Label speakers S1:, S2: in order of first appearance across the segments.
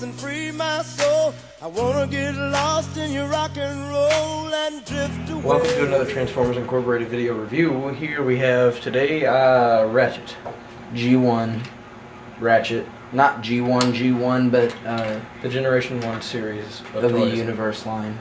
S1: and free my soul. I wanna get lost in your rock and roll and drift away.
S2: Welcome to another Transformers Incorporated video review. Here we have today Ratchet.
S3: G1 Ratchet. Not G1, but
S2: the Generation 1 series
S3: of the Universe line.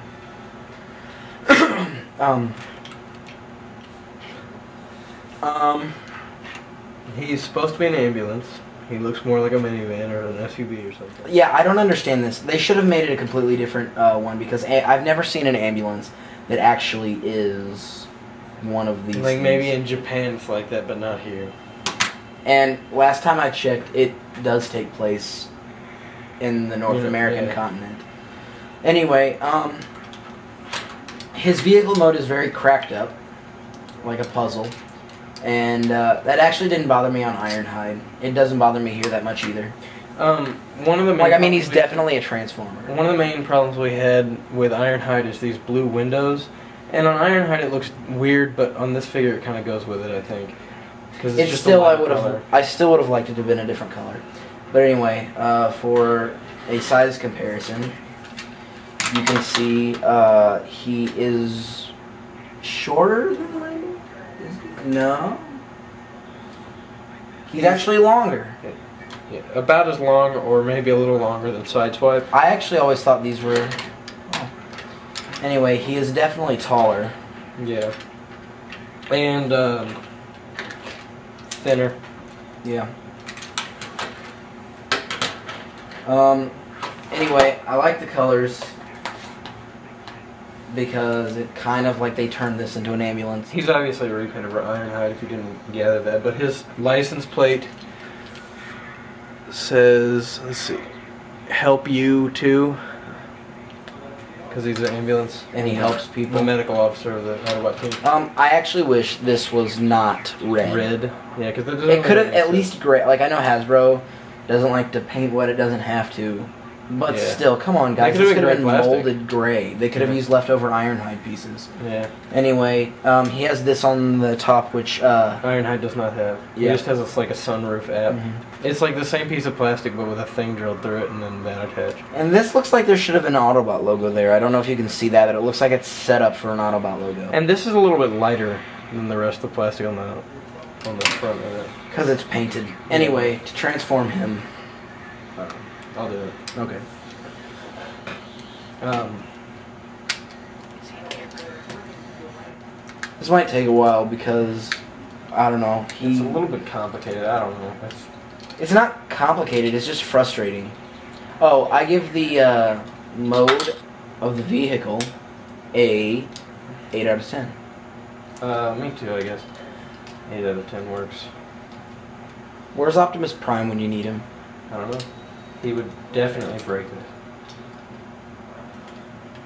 S2: He's supposed to be an ambulance. He looks more like a minivan or an SUV or something.
S3: Yeah, I don't understand this. They should have made it a completely different one because I've never seen an ambulance that actually is one of these
S2: Like
S3: things.
S2: maybe in Japan it's like that, but not here.
S3: And last time I checked, it does take place in the North American continent. Anyway, his vehicle mode is very cracked up, like a puzzle. And that actually didn't bother me on Ironhide. It doesn't bother me here that much either.
S2: One of the main
S3: he's definitely a Transformer.
S2: One of the main problems we had with Ironhide is these blue windows. And on Ironhide it looks weird, but on this figure it kind of goes with it, I think. Because it's just
S3: still, I still would have liked it to have been a different color. But anyway, for a size comparison, you can see he is shorter than mine. No. He's actually longer.
S2: Yeah, about as long or maybe a little longer than Sideswipe.
S3: I actually always thought these were... Oh. Anyway, he is definitely taller.
S2: Yeah. And, thinner.
S3: Yeah. Anyway, I like the colors because it kind of like they turned this into an ambulance.
S2: He's obviously repainted for Ironhide if you didn't gather that, but his license plate says, let's see, help you too, because he's an ambulance.
S3: And he helps people.
S2: The medical officer of the Autobot team.
S3: I actually wish this was not red.
S2: Red? Yeah, because
S3: it could have at least gray. Like, I know Hasbro doesn't like to paint what it doesn't have to. But still, come on, guys. This could have been molded gray. They could have used leftover Ironhide pieces.
S2: Yeah.
S3: Anyway, he has this on the top, which
S2: Ironhide does not have. He just has like a sunroof app. It's like the same piece of plastic, but with a thing drilled through it and then that attached.
S3: And this looks like there should have been an Autobot logo there. I don't know if you can see that, but it looks like it's set up for an Autobot logo.
S2: And this is a little bit lighter than the rest of the plastic on the front of it.
S3: Because it's painted. Anyway, to transform him.
S2: I'll do it.
S3: Okay. This might take a while because, I don't know.
S2: It's a little bit complicated. I don't know.
S3: It's not complicated. It's just frustrating. Oh, I give the mode of the vehicle a 8 out of 10.
S2: Me too, I guess. 8 out of 10 works.
S3: Where's Optimus Prime when you need him?
S2: I don't know. He would definitely break it.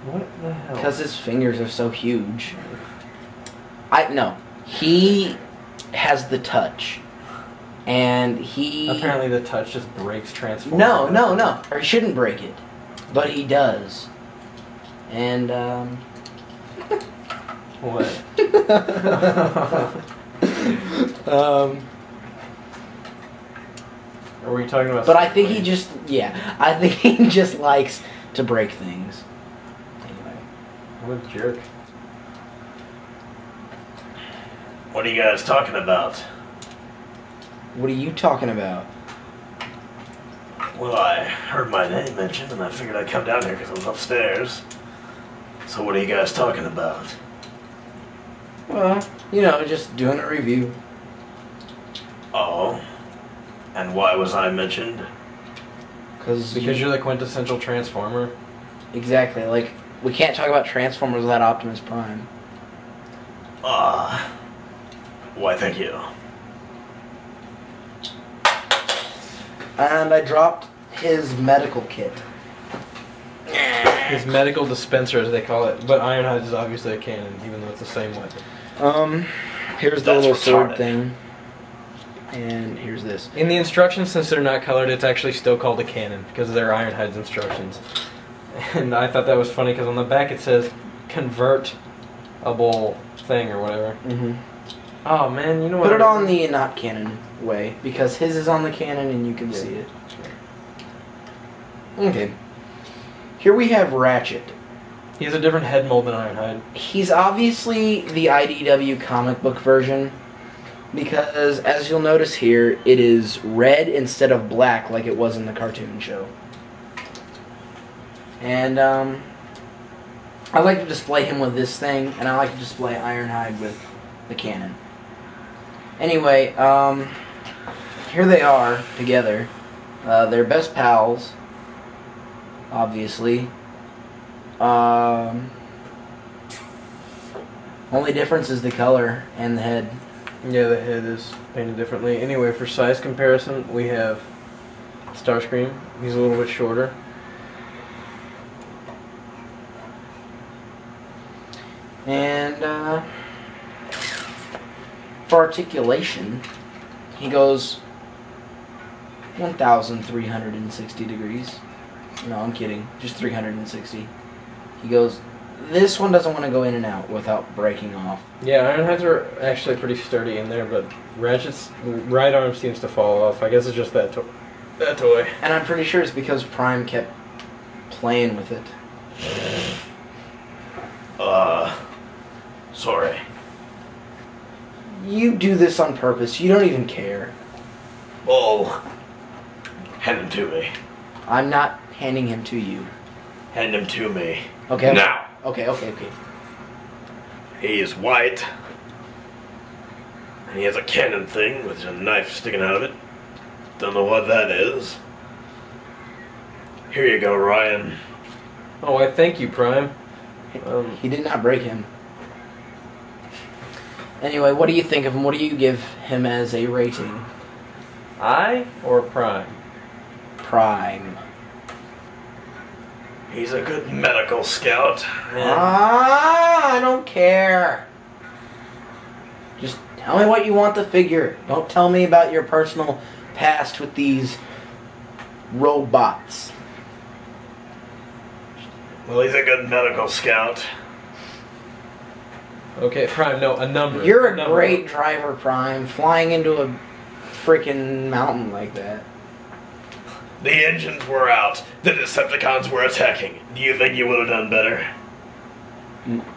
S2: What the hell?
S3: Because his fingers are so huge. No. He has the touch. And he...
S2: Apparently the touch just breaks Transformers.
S3: No. Or he shouldn't break it. But he does. And,
S2: What? Are we talking about...
S3: But I think he just... Yeah. I think he just likes to break things. Anyway.
S2: What a jerk.
S4: What are you guys talking about?
S3: What are you talking about?
S4: Well, I heard my name mentioned, and I figured I'd come down here because I was upstairs. So what are you guys talking about?
S3: Well, you know, just doing a review.
S4: Oh? And why was I mentioned?
S3: Because
S4: you're the quintessential Transformer?
S3: Exactly. Like, we can't talk about Transformers without Optimus Prime.
S4: Why, thank you.
S3: And I dropped his medical kit.
S2: His medical dispenser, as they call it. But Ironhide is obviously a cannon, even though it's the same weapon.
S3: Here's the little sword thing. And here's this.
S2: In the instructions, since they're not colored, it's actually still called a cannon, because they're Ironhide's instructions. And I thought that was funny, because on the back it says, convertible thing, or whatever. Oh man, you know what?
S3: Put it on the not canon way, because his is on the canon and you can see it. Okay. Here we have Ratchet.
S2: He has a different head mold than Ironhide.
S3: He's obviously the IDW comic book version, because as you'll notice here, it is red instead of black like it was in the cartoon show. And I like to display him with this thing, and I like to display Ironhide with the cannon. Anyway, here they are together. They're best pals, obviously. Only difference is the color and the head.
S2: Yeah, the head is painted differently. Anyway, for size comparison, we have Starscream. He's a little bit shorter.
S3: And for articulation, he goes 1,360 degrees. No, I'm kidding. Just 360. He goes... This one doesn't want to go in and out without breaking off.
S2: Yeah, Ironhides are actually pretty sturdy in there, but Ratchet's right arm seems to fall off. I guess it's just that toy.
S3: And I'm pretty sure it's because Prime kept playing with it.
S4: Sorry.
S3: You do this on purpose. You don't even care.
S4: Oh, hand him to me.
S3: I'm not handing him to you.
S4: Hand him to me.
S3: Okay.
S4: Now.
S3: Okay.
S4: He is white. And he has a cannon thing with a knife sticking out of it. Don't know what that is. Here you go, Ryan.
S2: Oh, I thank you, Prime.
S3: He did not break him. Anyway, what do you think of him? What do you give him as a rating?
S2: I or Prime?
S3: Prime.
S4: He's a good medical scout.
S3: I don't care. Just tell me what you want the figure. Don't tell me about your personal past with these robots.
S4: Well, he's a good medical scout.
S2: Okay, Prime, no, a number.
S3: You're a
S2: number.
S3: great driver, Prime, flying into a freaking mountain like that.
S4: The engines were out. The Decepticons were attacking. Do you think you would have done better?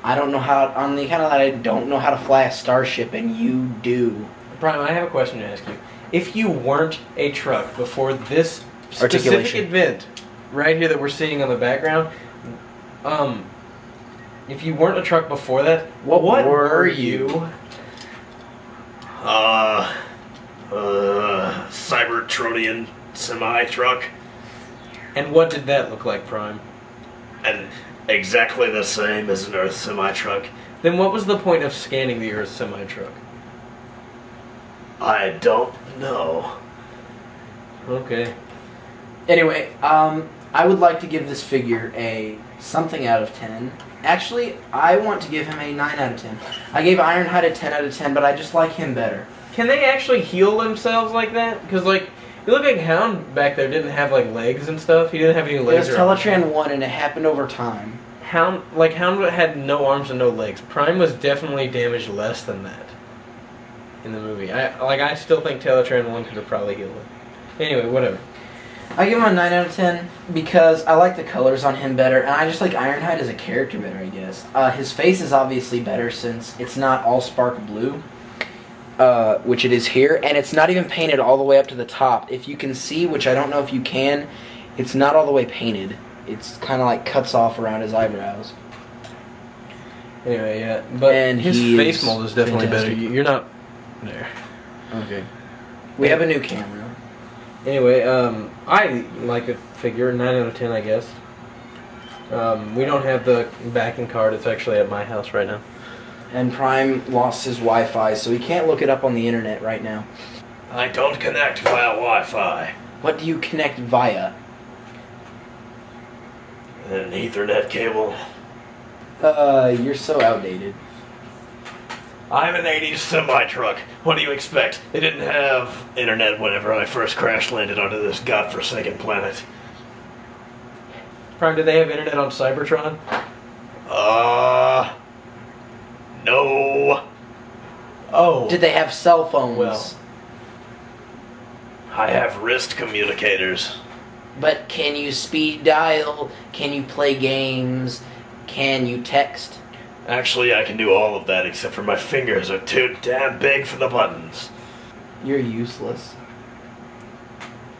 S3: I don't know how, on the account of that, I don't know how to fly a starship, and you do.
S2: Prime, I have a question to ask you. If you weren't a truck before this specific
S3: Articulation.
S2: event, right here that we're seeing on the background, if you weren't a truck before that, what were you?
S4: Cybertronian semi-truck.
S2: And what did that look like, Prime?
S4: And exactly the same as an Earth semi-truck.
S2: Then what was the point of scanning the Earth semi-truck?
S4: I don't know.
S2: Okay.
S3: Anyway, I would like to give this figure a something out of 10. Actually, I want to give him a 9 out of 10. I gave Ironhide a 10 out of 10, but I just like him better.
S2: Can they actually heal themselves like that? Because, like, you look like Hound back there didn't have, like, legs and stuff. He didn't have any
S3: It
S2: legs.
S3: was Teletran 1, and it happened over time.
S2: Hound had no arms and no legs. Prime was definitely damaged less than that in the movie. I still think Teletran 1 could have probably healed him. Anyway, whatever.
S3: I give him a 9 out of 10 because I like the colors on him better, and I just like Ironhide as a character better, I guess. His face is obviously better since it's not all spark blue, which it is here, and it's not even painted all the way up to the top. If you can see, which I don't know if you can, it's not all the way painted. It's kind of like cuts off around his eyebrows.
S2: Anyway, yeah. But
S3: And
S2: his
S3: he
S2: face
S3: is
S2: mold is definitely
S3: fantastic.
S2: better. You're not there.
S3: Okay. We have a new camera.
S2: Anyway, I like the figure, 9 out of 10, I guess. We don't have the backing card. It's actually at my house right now.
S3: And Prime lost his Wi-Fi, so he can't look it up on the internet right now.
S4: I don't connect via Wi-Fi.
S3: What do you connect via?
S4: An Ethernet cable.
S3: You're so outdated.
S4: I'm an 80s semi-truck. What do you expect? They didn't have internet whenever I first crash-landed onto this godforsaken planet.
S2: Prime, did they have internet on Cybertron?
S4: No.
S2: Oh.
S3: Did they have cell phones?
S2: Well.
S4: I have wrist communicators.
S3: But can you speed dial? Can you play games? Can you text?
S4: Actually, I can do all of that except for my fingers are too damn big for the buttons.
S3: You're useless.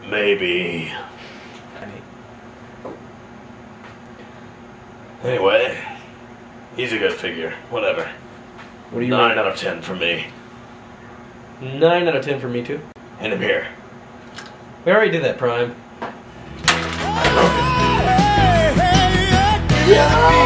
S4: Maybe. Anyway, he's a good figure. Whatever.
S2: What do you
S4: 9
S2: rate?
S4: out of 10 for me.
S2: 9 out of 10 for me too.
S4: And him here.
S2: We already did that, Prime.
S1: Hey, hey, yeah.